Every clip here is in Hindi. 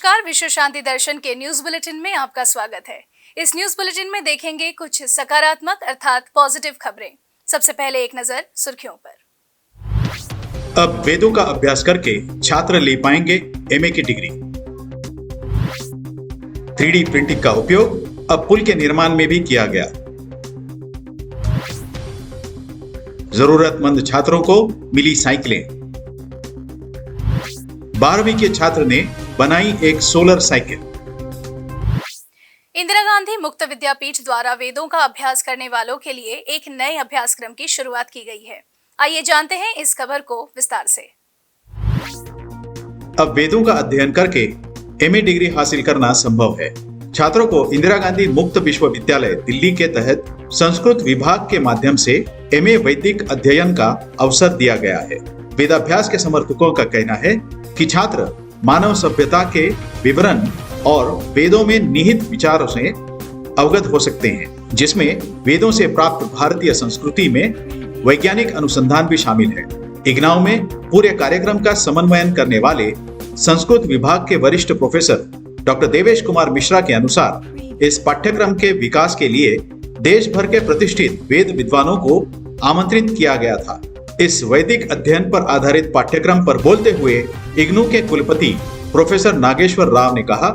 नमस्कार, विश्व शांति दर्शन के न्यूज बुलेटिन में आपका स्वागत है। इस न्यूज बुलेटिन में देखेंगे कुछ सकारात्मक अर्थात पॉजिटिव खबरें। सबसे पहले एक नजर सुर्खियों पर। अब वेदों का अभ्यास करके छात्र ले पाएंगे एमए की डिग्री। 3D प्रिंटिंग का उपयोग अब पुल के निर्माण में भी किया गया। जरूरतमंद छात्रों को मिली साइकिलें। 12वीं के छात्र ने बनाई एक सोलर साइकिल। इंदिरा गांधी मुक्त विद्यापीठ द्वारा वेदों का अभ्यास करने वालों के लिए एक नए अभ्यासक्रम की शुरुआत की गई है। आइए जानते हैं इस खबर को विस्तार से। अब वेदों का अध्ययन करके एमए डिग्री हासिल करना संभव है। छात्रों को इंदिरा गांधी मुक्त विश्वविद्यालय दिल्ली के तहत संस्कृत विभाग के माध्यम से एमए वैदिक अध्ययन का अवसर दिया गया है। वेदाभ्यास के समर्थकों का कहना है कि छात्र मानव सभ्यता के विवरण और वेदों में निहित विचारों से अवगत हो सकते हैं, जिसमें वेदों से प्राप्त भारतीय संस्कृति में वैज्ञानिक अनुसंधान भी शामिल है। इग्नाऊ में पूरे कार्यक्रम का समन्वयन करने वाले संस्कृत विभाग के वरिष्ठ प्रोफेसर डॉक्टर देवेश कुमार मिश्रा के अनुसार इस पाठ्यक्रम के विकास के लिए देश भर के प्रतिष्ठित वेद विद्वानों को आमंत्रित किया गया था। इस वैदिक अध्ययन पर आधारित पाठ्यक्रम पर बोलते हुए इग्नू के कुलपति प्रोफेसर नागेश्वर राव ने कहा,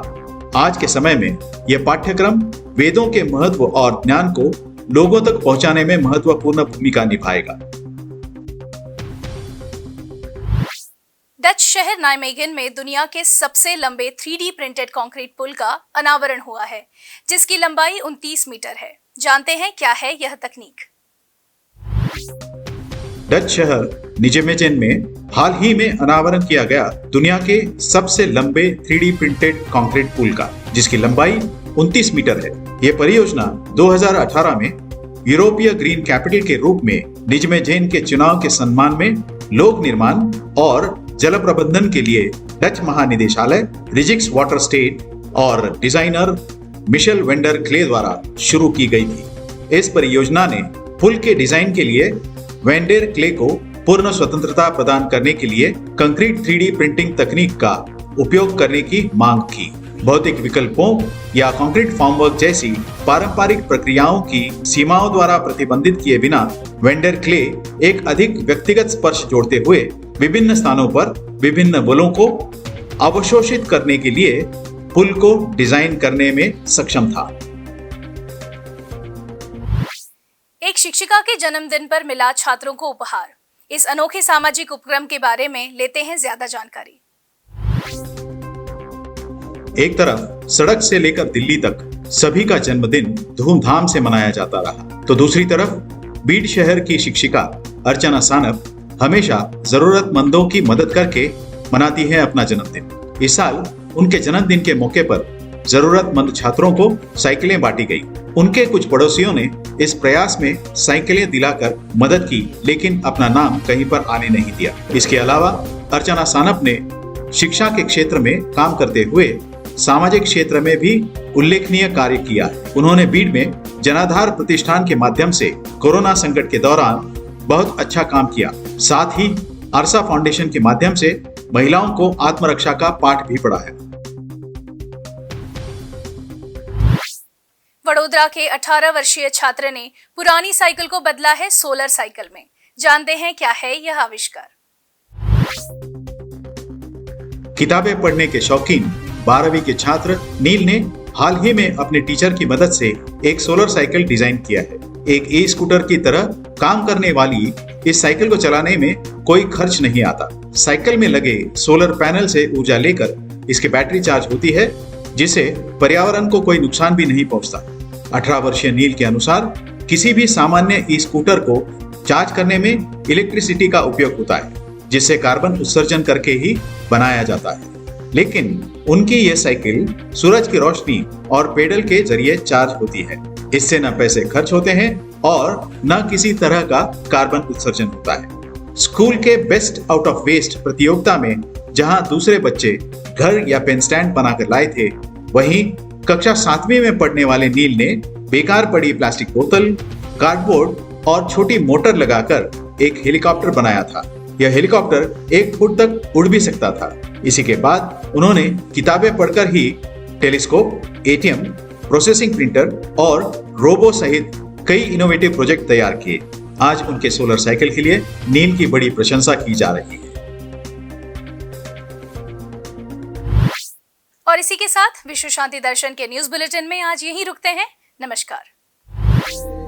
आज के समय में यह पाठ्यक्रम वेदों के महत्व और ज्ञान को लोगों तक पहुंचाने में महत्वपूर्ण भूमिका निभाएगा। डच शहर नाइमेगन में दुनिया के सबसे लंबे 3D प्रिंटेड कंक्रीट पुल का अनावरण हुआ है, जिसकी लंबाई 29 मीटर है। जानते हैं क्या है यह तकनीक। डच शहर निजमेजेन में हाल ही में अनावरण किया गया दुनिया के सबसे लंबे 3D प्रिंटेड कंक्रीट पुल का, जिसकी लंबाई 29 मीटर है। यह परियोजना 2018 में यूरोपीय ग्रीन कैपिटल के रूप में निजमेजेन के चुनाव के सम्मान में लोक निर्माण और जल प्रबंधन के लिए डच महानिदेशालय, रिजिक्स वाटर स्टेट और डिजाइनर मिशेल वेंडर क्ले द्वारा शुरू की गई थी। इस परियोजना ने पुल के डिजाइन के लिए वेंडर क्ले को पूर्ण स्वतंत्रता प्रदान करने के लिए कंक्रीट 3D प्रिंटिंग तकनीक का उपयोग करने की मांग की। भौतिक विकल्पों या कंक्रीट फॉर्मवर्क जैसी पारंपरिक प्रक्रियाओं की सीमाओं द्वारा प्रतिबंधित किए बिना वेंडर क्ले एक अधिक व्यक्तिगत स्पर्श जोड़ते हुए विभिन्न स्थानों पर विभिन्न बलों को अवशोषित करने के लिए पुल को डिजाइन करने में सक्षम था। एक शिक्षिका के जन्मदिन पर मिला छात्रों को उपहार। इस अनोखे सामाजिक उपक्रम के बारे में लेते हैं ज्यादा जानकारी। एक तरफ सड़क से लेकर दिल्ली तक सभी का जन्मदिन धूमधाम से मनाया जाता रहा, तो दूसरी तरफ बीड शहर की शिक्षिका अर्चना सानप हमेशा जरूरतमंदों की मदद करके मनाती है अपना जन्मदिन। इस साल उनके जन्मदिन के मौके पर जरूरतमंद छात्रों को साइकिलें बांटी गई। उनके कुछ पड़ोसियों ने इस प्रयास में साइकिलें दिलाकर मदद की, लेकिन अपना नाम कहीं पर आने नहीं दिया। इसके अलावा अर्चना सानप ने शिक्षा के क्षेत्र में काम करते हुए सामाजिक क्षेत्र में भी उल्लेखनीय कार्य किया। उन्होंने बीड में जनाधार प्रतिष्ठान के माध्यम से कोरोना संकट के दौरान बहुत अच्छा काम किया। साथ ही आरसा फाउंडेशन के माध्यम से महिलाओं को आत्मरक्षा का पाठ भी पढ़ाया। वडोदरा के 18 वर्षीय छात्र ने पुरानी साइकिल को बदला है सोलर साइकिल में। जानते हैं क्या है यह आविष्कार। किताबें पढ़ने के शौकीन 12वीं के छात्र नील ने हाल ही में अपने टीचर की मदद से एक सोलर साइकिल डिजाइन किया है। एक ई स्कूटर की तरह काम करने वाली इस साइकिल को चलाने में कोई खर्च नहीं आता। साइकिल में लगे सोलर पैनल से ऊर्जा लेकर इसकी बैटरी चार्ज होती है, जिससे पर्यावरण को कोई नुकसान भी नहीं पहुंचता। 18 वर्षीय नील के अनुसार किसी भी सामान्य ई स्कूटर को चार्ज करने में इलेक्ट्रिसिटी का उपयोग होता है, जिससे कार्बन उत्सर्जन करके ही बनाया जाता है। लेकिन उनकी ये साइकिल सूरज की रोशनी और पेडल के जरिए चार्ज होती है। इससे न पैसे खर्च होते हैं और न किसी तरह का कार्बन उत्सर्जन होता है। स्कूल के बेस्ट आउट ऑफ वेस्ट प्रतियोगिता में जहां दूसरे बच्चे घर या पेन स्टैंड बनाकर लाए थे, वहीं कक्षा 7वीं में पढ़ने वाले नील ने बेकार पड़ी प्लास्टिक बोतल, कार्डबोर्ड और छोटी मोटर लगाकर एक हेलीकॉप्टर बनाया था। यह हेलीकॉप्टर 1 फुट तक उड़ भी सकता था। इसी के बाद उन्होंने किताबें पढ़कर ही टेलीस्कोप, एटीएम, प्रोसेसिंग प्रिंटर और रोबो सहित कई इनोवेटिव प्रोजेक्ट तैयार किए। आज उनके सोलर साइकिल के लिए नीम की बड़ी प्रशंसा की जा रही है। और इसी के साथ विश्व शांति दर्शन के न्यूज बुलेटिन में आज यहीं रुकते हैं। नमस्कार।